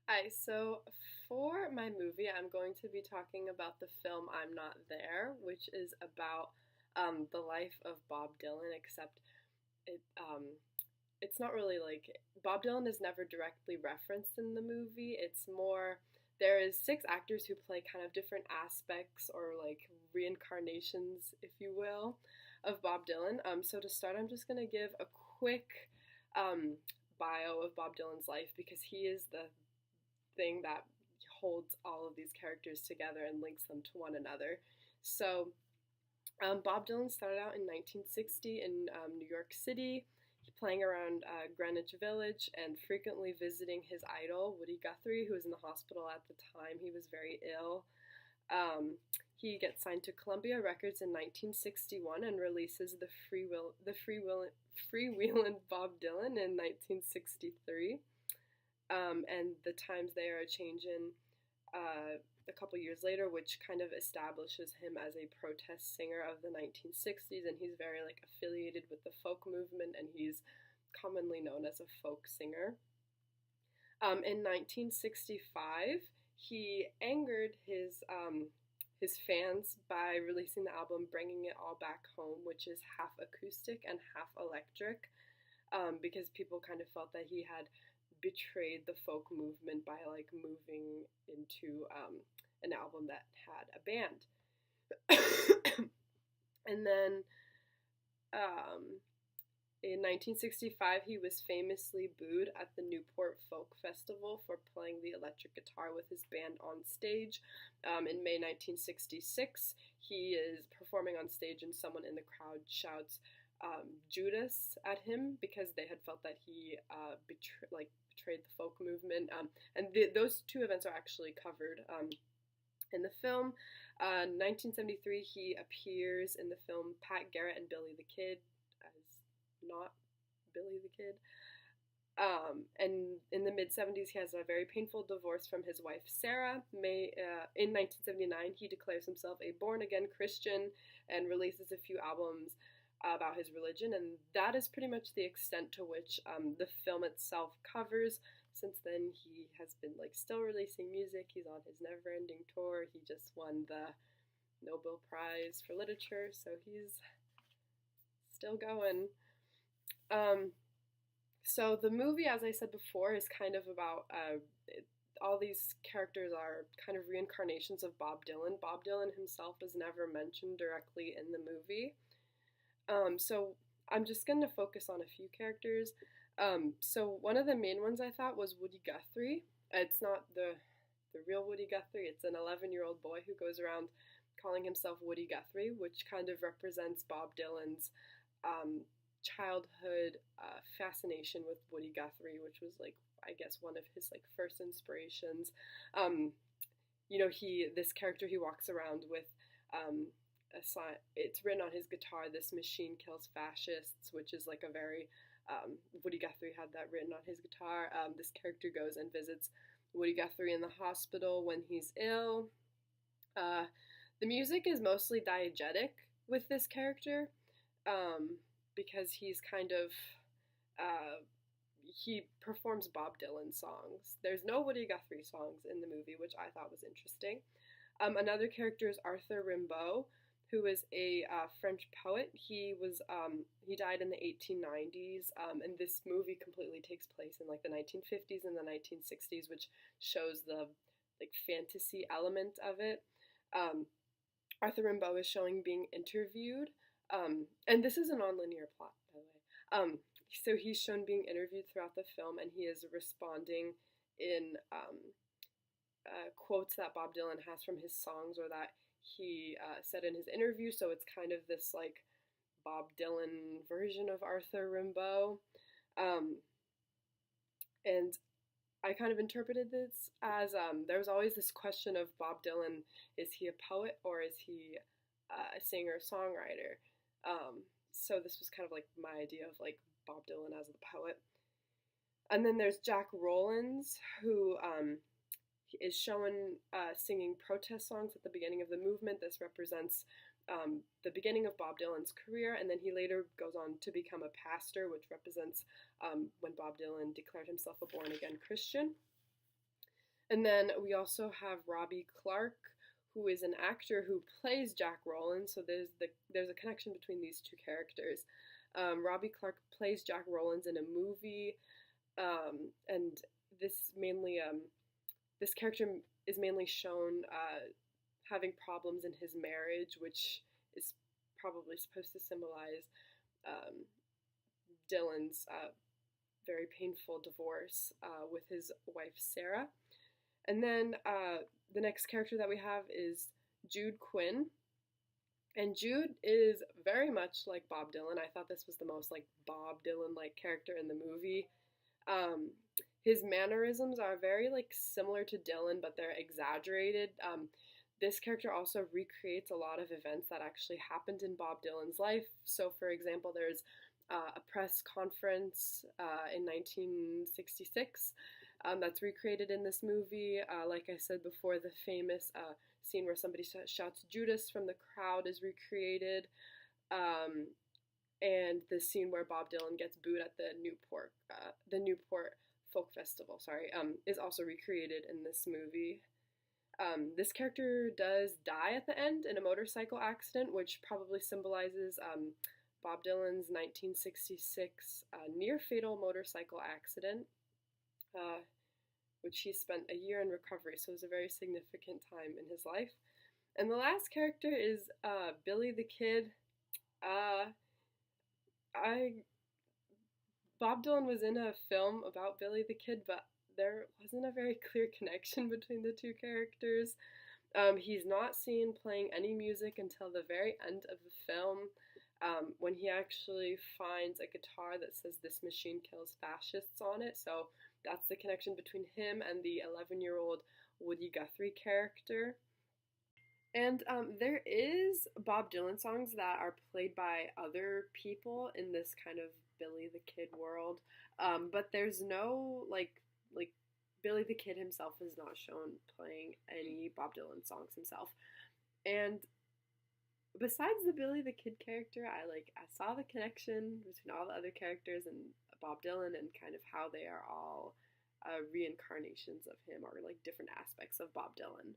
Hi, so for my movie, I'm going to be talking about the film I'm Not There, which is about the life of Bob Dylan, except it it's not really like Bob Dylan is never directly referenced in the movie. It's more there is six actors who play kind of different aspects or like reincarnations, if you will, of Bob Dylan. So to start, I'm just gonna give a quick um, bio of Bob Dylan's life because he is the thing that holds all of these characters together and links them to one another. So, Bob Dylan started out in 1960 in New York City, playing around Greenwich Village and frequently visiting his idol, Woody Guthrie, who was in the hospital at the time. He was very ill. He gets signed to Columbia Records in 1961 and releases Freewheelin' Bob Dylan in 1963. And the times they are changing a couple years later, which kind of establishes him as a protest singer of the 1960s, and he's very like affiliated with the folk movement, and he's commonly known as a folk singer. In 1965, he angered his fans by releasing the album "Bringing It All Back Home," which is half acoustic and half electric, because people kind of felt that he had betrayed the folk movement by like moving into an album that had a band. And then um, in 1965, he was famously booed at the Newport Folk Festival for playing the electric guitar with his band on stage. In May 1966, he is performing on stage, and someone in the crowd shouts Judas at him because they had felt that he betrayed the folk movement. Those two events are actually covered in the film. 1973, he appears in the film Pat Garrett and Billy the Kid as not Billy the Kid. And in the mid 70s, he has a very painful divorce from his wife Sarah. In 1979, he declares himself a born again Christian and releases a few albums about his religion, and that is pretty much the extent to which the film itself covers. Since then, he has been like still releasing music. He's on his never-ending tour. He just won the Nobel Prize for Literature, so he's still going. Um, so the movie, as I said before, is kind of about all these characters are kind of reincarnations of Bob Dylan. Bob Dylan himself is never mentioned directly in the movie. So I'm just going to focus on a few characters. So one of the main ones I thought was Woody Guthrie. It's not the real Woody Guthrie. It's an 11-year-old boy who goes around calling himself Woody Guthrie, which kind of represents Bob Dylan's childhood fascination with Woody Guthrie, which was like I guess one of his like first inspirations. This character he walks around with it's written on his guitar, "This machine kills fascists," which is like a very Woody Guthrie had that written on his guitar. This character goes and visits Woody Guthrie in the hospital when he's ill. The music is mostly diegetic with this character because he's kind of he performs Bob Dylan songs. There's no Woody Guthrie songs in the movie, which I thought was interesting. Another character is Arthur Rimbaud, who is a French poet. He died in the 1890s, and this movie completely takes place in like the 1950s and the 1960s, which shows the like fantasy element of it. Arthur Rimbaud is showing being interviewed, and this is a non-linear plot, by the way. So he's shown being interviewed throughout the film, and he is responding in quotes that Bob Dylan has from his songs or that he said in his interview. So it's kind of this like Bob Dylan version of Arthur Rimbaud. And I kind of interpreted this as there was always this question of Bob Dylan, is he a poet or is he a singer-songwriter? So this was kind of like my idea of like Bob Dylan as the poet. And then there's Jack Rowlands, who is shown singing protest songs at the beginning of the movement. This represents the beginning of Bob Dylan's career, and then he later goes on to become a pastor, which represents when Bob Dylan declared himself a born-again Christian. And then we also have Robbie Clark, who is an actor who plays Jack Rowland. So there's a connection between these two characters. Robbie Clark plays Jack Rowlands in a movie, and this mainly this character is mainly shown having problems in his marriage, which is probably supposed to symbolize um, Dylan's very painful divorce with his wife Sarah. And then the next character that we have is Jude Quinn. And Jude is very much like Bob Dylan. I thought this was the most like Bob Dylan like character in the movie. Um, his mannerisms are very like similar to Dylan, but they're exaggerated. This character also recreates a lot of events that actually happened in Bob Dylan's life. So, for example, there's a press conference in 1966 that's recreated in this movie. Like I said before, the famous scene where somebody shouts Judas from the crowd is recreated. And the scene where Bob Dylan gets booed at the Newport Folk Festival, is also recreated in this movie. This character does die at the end in a motorcycle accident, which probably symbolizes Bob Dylan's 1966 near-fatal motorcycle accident, which he spent a year in recovery, so it was a very significant time in his life. And the last character is Billy the Kid. Bob Dylan was in a film about Billy the Kid, but there wasn't a very clear connection between the two characters. He's not seen playing any music until the very end of the film, when he actually finds a guitar that says "This machine kills fascists" on it. So that's the connection between him and the 11-year-old Woody Guthrie character. And there is Bob Dylan songs that are played by other people in this kind of Billy the Kid world, but there's no like Billy the Kid himself is not shown playing any Bob Dylan songs himself. And besides the Billy the Kid character, I saw the connection between all the other characters and Bob Dylan and kind of how they are all reincarnations of him or like different aspects of Bob Dylan.